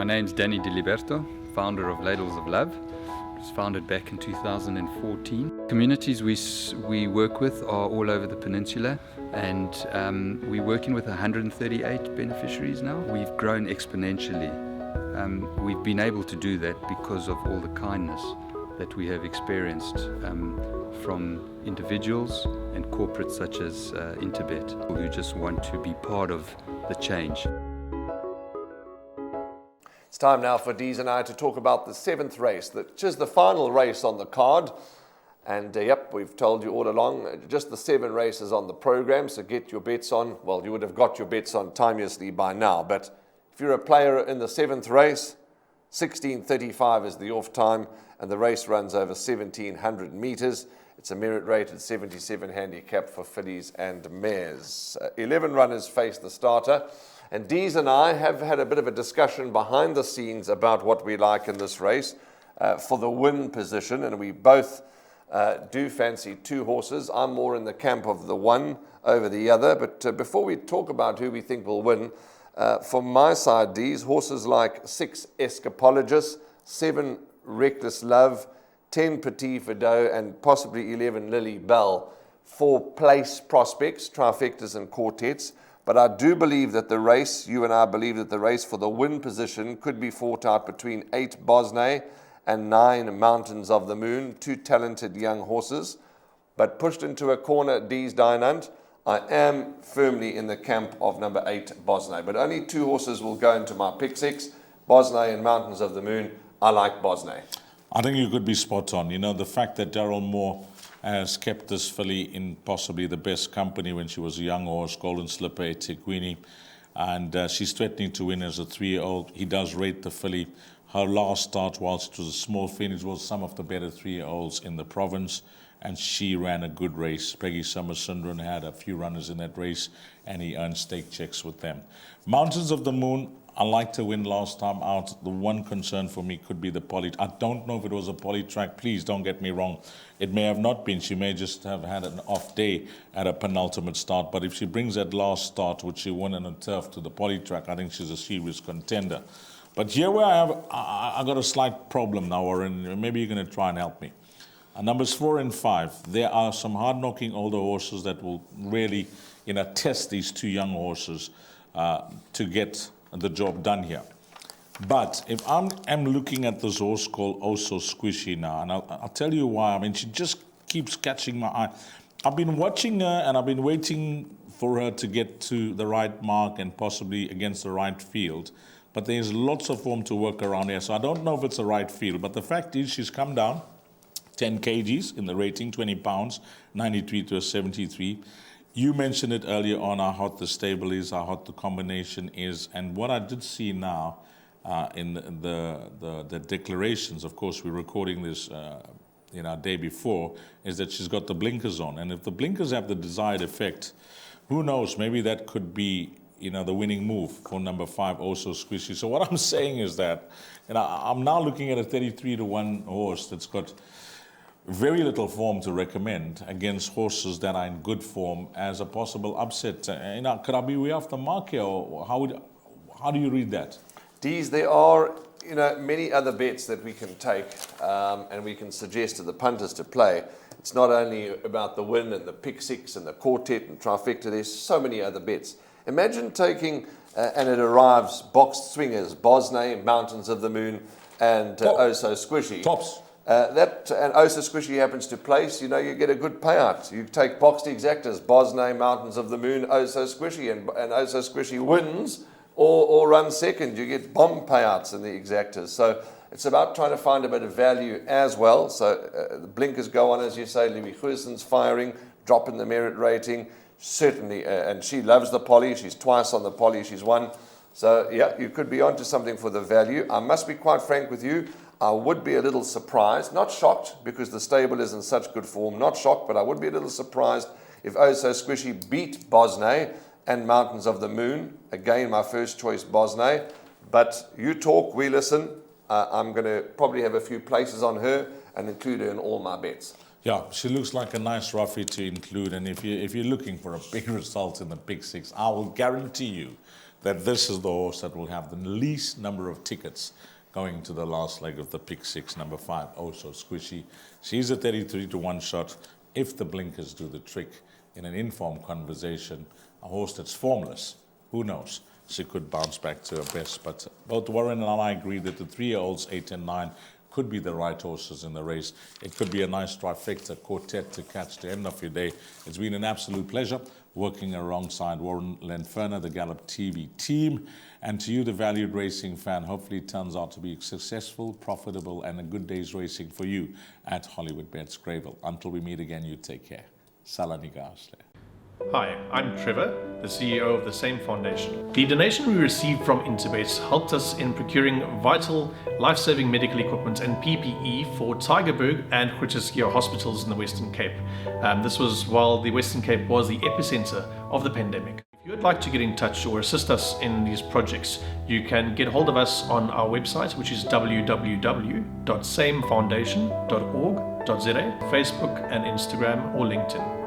name's Danny Diliberto, founder of Ladles of Love. It was founded back in 2014. Communities we work with are all over the peninsula, and we're working with 138 beneficiaries now. We've grown exponentially. We've been able to do that because of all the kindness that we have experienced from individuals and corporates such as Interbet, who just want to be part of the change. It's time now for Dees and I to talk about the 7th race, which is the final race on the card. And yep, we've told you all along, just the 7 races on the program, so get your bets on. Well, you would have got your bets on timeously by now, but if you're a player in the 7th race, 16:35 is the off time, and the race runs over 1,700 meters. It's a merit rated 77 handicap for fillies and mares. 11 runners face the starter. And Dees and I have had a bit of a discussion behind the scenes about what we like in this race for the win position. And we both do fancy 2 horses. I'm more in the camp of the one over the other. But before we talk about who we think will win, from my side, Dees, horses like 6 Escapologist, 7 Reckless Love, 10 Petit Verdot, and possibly 11 Lily Bell for place prospects, trifectas and quartets. But I do believe that the race, you and I believe that the race for the win position could be fought out between 8 Bosnay and 9 Mountains of the Moon, 2 talented young horses. But pushed into a corner, Dees Dynant, I am firmly in the camp of number 8 Bosnay. But only 2 horses will go into my pick 6, Bosnay and Mountains of the Moon. I like Bosnay. I think you could be spot on. You know, the fact that Daryl Moore has kept this filly in possibly the best company when she was a young horse, Golden Slipper, Etiquini, and she's threatening to win as a 3-year-old. He does rate the filly. Her last start, whilst it was a small finish, was some of the better 3-year-olds in the province, and she ran a good race. Peggy Summer-Sundren had a few runners in that race, and he earned stake checks with them. Mountains of the Moon, I liked to win last time out. The one concern for me could be the poly. I don't know if it was a poly track. Please don't get me wrong. It may have not been. She may just have had an off day at a penultimate start. But if she brings that last start, which she won on a turf, to the poly track, I think she's a serious contender. But here where I got a slight problem now, Warren. Maybe you're going to try and help me. Numbers 4 and 5. There are some hard-knocking older horses that will really, test these 2 young horses to get the job done here. But if I'm looking at this horse called Oh So Squishy now, and I'll tell you why. I mean, she just keeps catching my eye. I've been watching her, and I've been waiting for her to get to the right mark and possibly against the right field. But there's lots of form to work around here, so I don't know if it's the right field. But the fact is, she's come down 10 kgs in the rating, 20 pounds, 93 to a 73. You mentioned it earlier on, how hot the stable is, how hot the combination is. And what I did see now in the declarations, of course, we're recording this day before, is that she's got the blinkers on. And if the blinkers have the desired effect, who knows, maybe that could be the winning move for number 5, Also Squishy. So what I'm saying is that I'm now looking at a 33-1 horse that's got very little form to recommend against horses that are in good form as a possible upset. Could I be way off the mark here, or how do you read that? Dees, there are many other bets that we can take and we can suggest to the punters to play. It's not only about the win and the pick 6 and the quartet and trifecta. There's so many other bets. Imagine taking and it arrives boxed swingers, Bosnay, Mountains of the Moon, and Oh So Squishy. Tops. And Oh So Squishy happens to place, you get a good payout. You take boxed exactas, Bosnay, Mountains of the Moon, Oh So Squishy, and Oh So Squishy wins or runs second. You get bomb payouts in the exactas. So it's about trying to find a bit of value as well. So the blinkers go on, as you say. Louis Goosen's firing, drop in the merit rating, certainly. And she loves the poly. She's twice on the poly. She's won. So, yeah, you could be onto something for the value. I must be quite frank with you. I would be a little surprised, not shocked, because the stable is in such good form. Not shocked, but I would be a little surprised if Oh So Squishy beat Bosnay and Mountains of the Moon. Again, my first choice, Bosnay. But you talk, we listen. I'm going to probably have a few places on her and include her in all my bets. Yeah, she looks like a nice roughie to include. And if you're looking for a big result in the Big 6, I will guarantee you that this is the horse that will have the least number of tickets going to the last leg of the pick 6, number 5, Oh So Squishy. She's a 33 to 1 shot. If the blinkers do the trick in an informed conversation, a horse that's formless, who knows? She could bounce back to her best. But both Warren and I agree that the 3-year-olds, 8 and 9, could be the right horses in the race. It could be a nice trifecta quartet to catch the end of your day. It's been an absolute pleasure working alongside Warren Lenferner, the Gallop TV team. And to you, the valued racing fan, hopefully it turns out to be successful, profitable, and a good day's racing for you at Hollywoodbets Greyville. Until we meet again, you take care. Salani Gasle. Hi, I'm Trevor, the CEO of the same foundation. The donation we received from Interbase helped us in procuring vital, life-saving medical equipment and PPE for Tygerberg and Groote hospitals in the Western Cape. This was while the Western Cape was the epicenter of the pandemic. If you would like to get in touch or assist us in these projects, you can get hold of us on our website, which is www.samefoundation.org.za, Facebook and Instagram or LinkedIn.